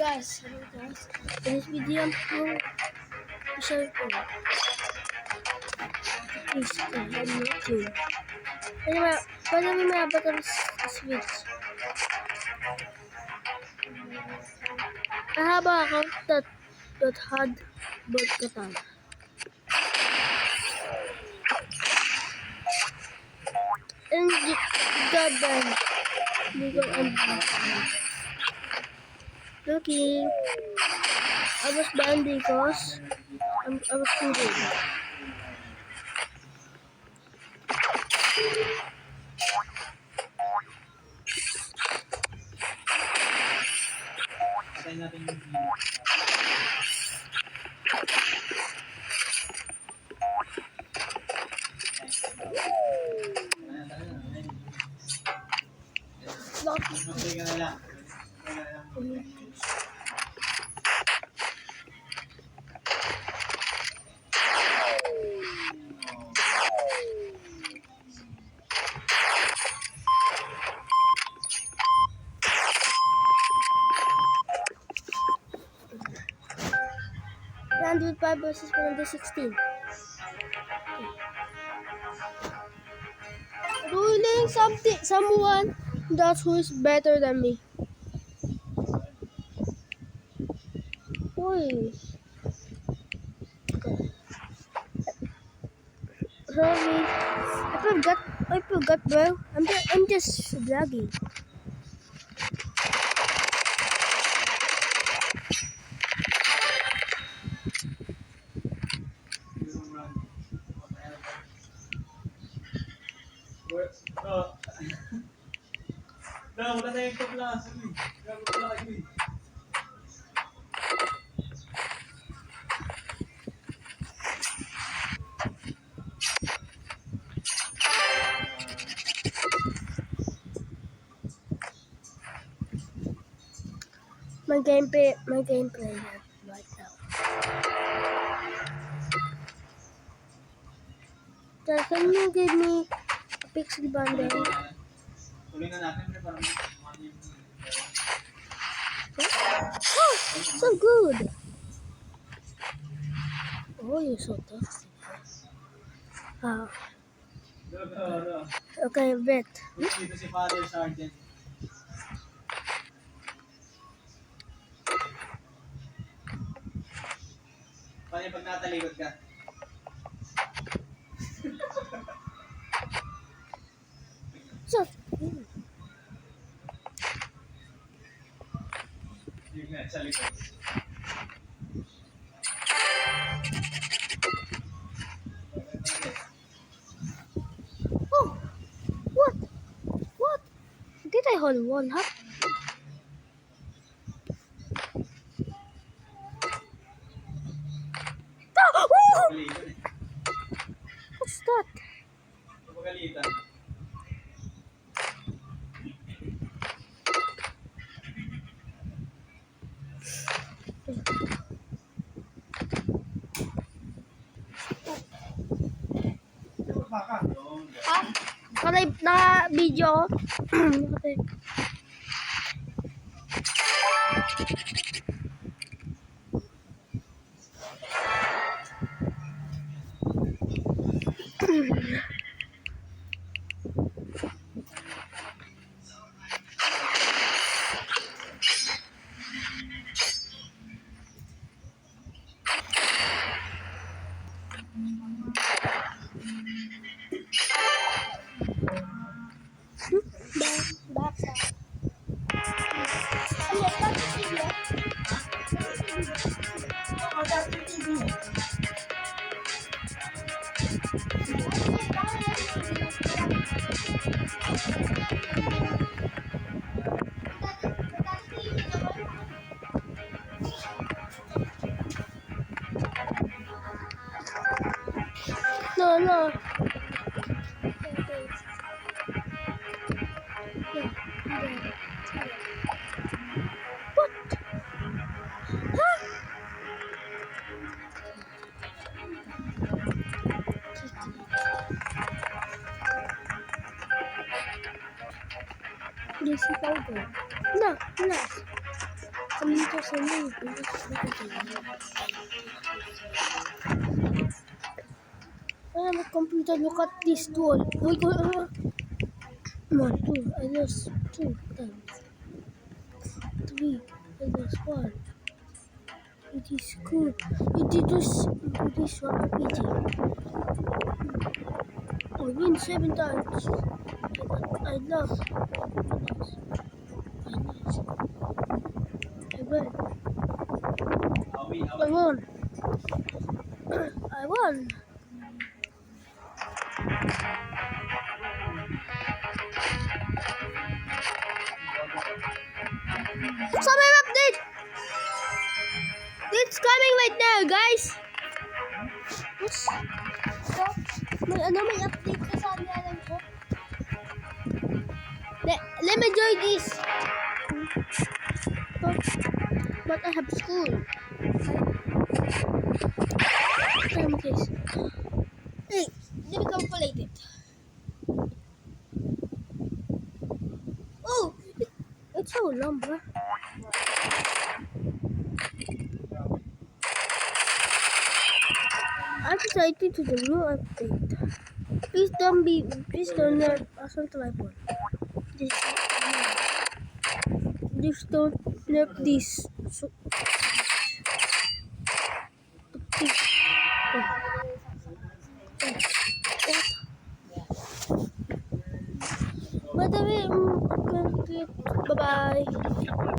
Hello guys. In this video, I'm share ko is YouTube. Pwede may mabot ang switch. Ahaba account that had bot katana. And goddamn, legal and lucky. I was banned because I was too good. With 5 versus 116. Ruling someone that who is better than me. Oi. Sorry. I forgot, bro. I'm just vlogging. No, wala na yung kaplaso eh. Grabe pala kayo eh. My gameplay right now. So, can you give me a pixel bundle? Tuloy na natin. Parang Oh, so good. Oh, you're so tough. Okay, bet. dito si Father Sergeant. Paano pag natalikod ka? So, Yung nga, sa likod. oh, what? What? Did I hold one, huh? Oh, Pagalitan eh. what's that? Pagalitan. Baka. Na video. Okay. No. What? Huh? DC powder. No. Dito sa me. My computer, look at this tool. Oh, go. 1, 2, I lost 2 times. 3, I lost 1. It is good. It is one RPG. I win 7 times. I love. I win. I won. I won. Summer update. It's coming right now, guys. Yes. May update ka sa alam ko. Let me join this. But I have school. Case. Hey, let me calculate it. Oh, it's so long, bro. I'm excited to the new update. Please don't nerf assault rifle. Please don't nerf this. So, by the way, bye bye.